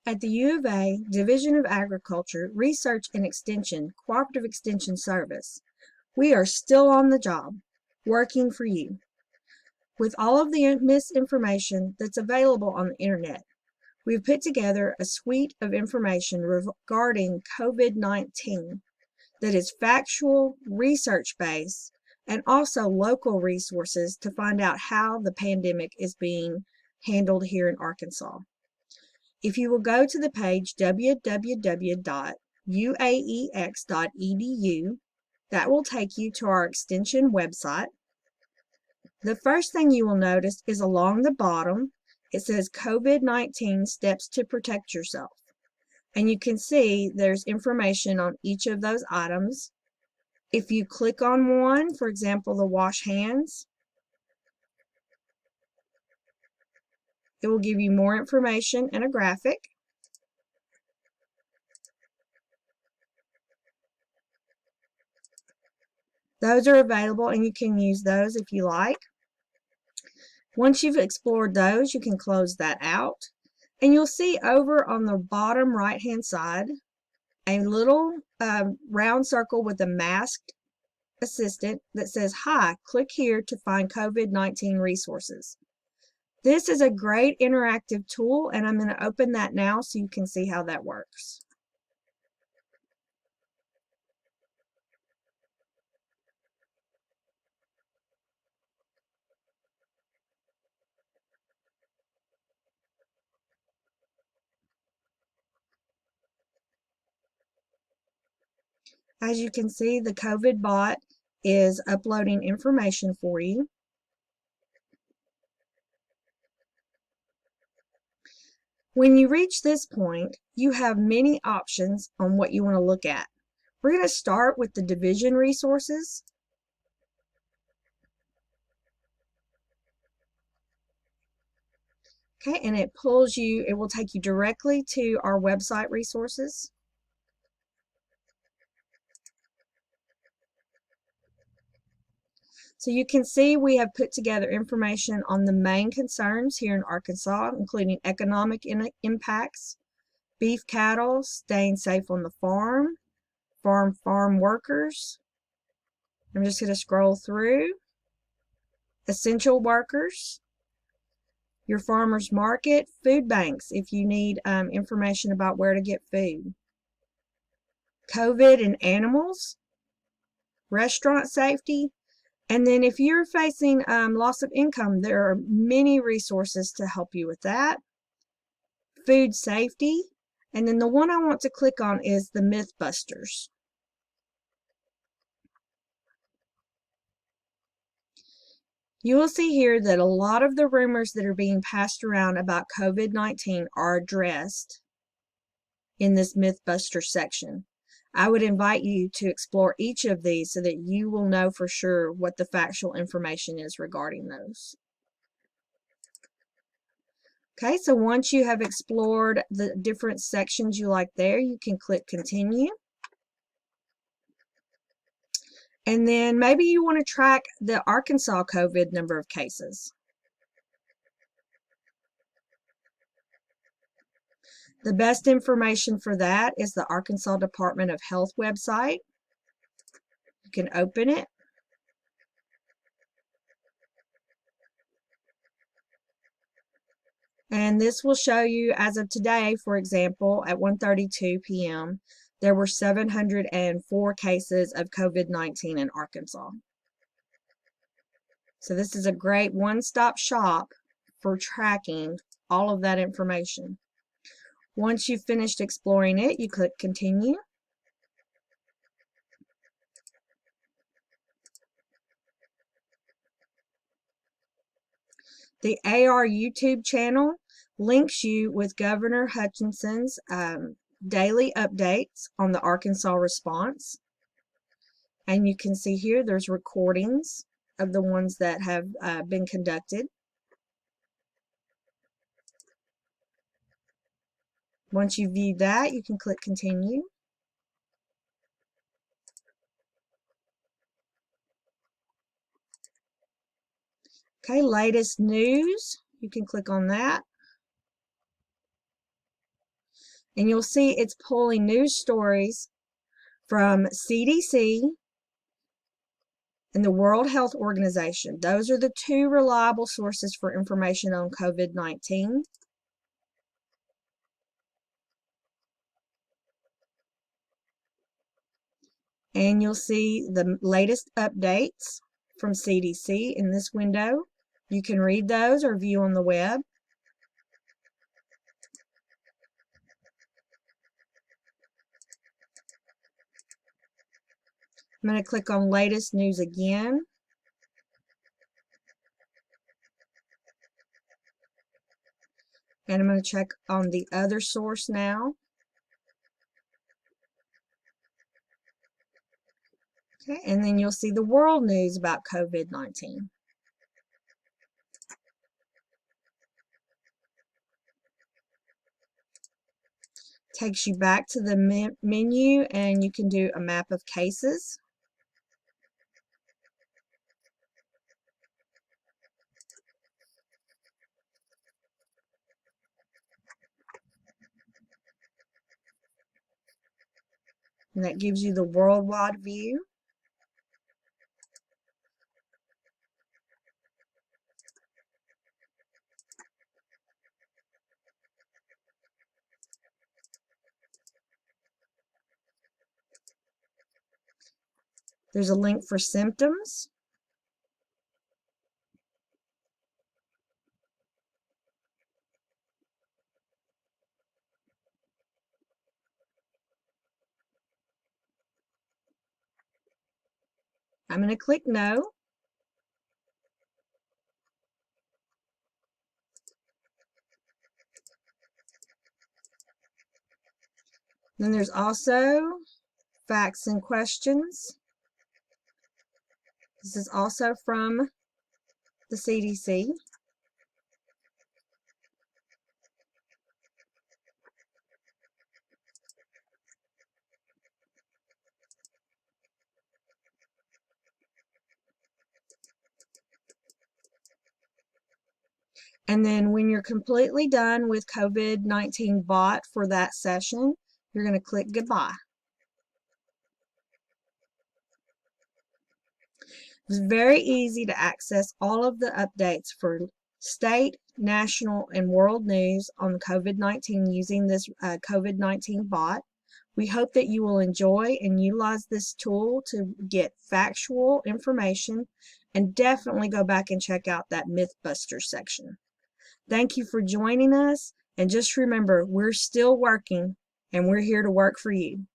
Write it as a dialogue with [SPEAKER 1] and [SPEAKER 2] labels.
[SPEAKER 1] At the U of A Division of Agriculture, Research and Extension, Cooperative Extension Service, we are still on the job, working for you. With all of the misinformation that's available on the internet, we've put together a suite of information regarding COVID-19 that is factual, research-based, and also local resources to find out how the pandemic is being handled here in Arkansas. If you will go to the page www.uaex.edu, that will take you to our extension website. The first thing you will notice is along the bottom, it says COVID-19 Steps to Protect Yourself. And you can see there's information on each of those items. If you click on one, for example, the wash hands, it will give you more information and a graphic. Those are available and you can use those if you like. Once you've explored those, you can close that out. And you'll see over on the bottom right-hand side a little round circle with a masked assistant that says, "Hi, click here to find COVID-19 resources." This is a great interactive tool, and I'm going to open that now so you can see how that works. As you can see, the COVID bot is uploading information for you. When you reach this point, you have many options on what you want to look at. We're going to start with the division resources. Okay, and it will take you directly to our website resources. So you can see we have put together information on the main concerns here in Arkansas, including economic impacts, beef cattle, staying safe on the farm, farm workers. I'm just going to scroll through. Essential workers, your farmer's market, food banks if you need information about where to get food, COVID and animals, restaurant safety, and then if you're facing loss of income, there are many resources to help you with that. Food safety, and then the one I want to click on is the Mythbusters. You will see here that a lot of the rumors that are being passed around about COVID-19 are addressed in this Mythbuster section. I would invite you to explore each of these so that you will know for sure what the factual information is regarding those. Okay, so once you have explored the different sections you like there, you can click Continue. And then maybe you want to track the Arkansas COVID number of cases. The best information for that is the Arkansas Department of Health website. You can open it. And this will show you, as of today, for example, at 1:32 p.m., there were 704 cases of COVID-19 in Arkansas. So this is a great one-stop shop for tracking all of that information. Once you've finished exploring it, you click Continue. The AR YouTube channel links you with Governor Hutchinson's daily updates on the Arkansas response. And you can see here there's recordings of the ones that have been conducted. Once you view that, you can click Continue. Okay, latest news. You can click on that. And you'll see it's pulling news stories from CDC and the World Health Organization. Those are the two reliable sources for information on COVID-19. And you'll see the latest updates from CDC in this window. You can read those or view on the web. I'm going to click on latest news again. And I'm going to check on the other source now. Okay, and then you'll see the world news about COVID-19. Takes you back to the menu, and you can do a map of cases. And that gives you the worldwide view. There's a link for symptoms. I'm going to click no. Then there's also facts and questions. This is also from the CDC. And then when you're completely done with COVID-19 bot for that session, you're going to click goodbye. It's very easy to access all of the updates for state, national, and world news on COVID-19 using this COVID-19 bot. We hope that you will enjoy and utilize this tool to get factual information, and definitely go back and check out that Mythbuster section. Thank you for joining us, and just remember, we're still working and we're here to work for you.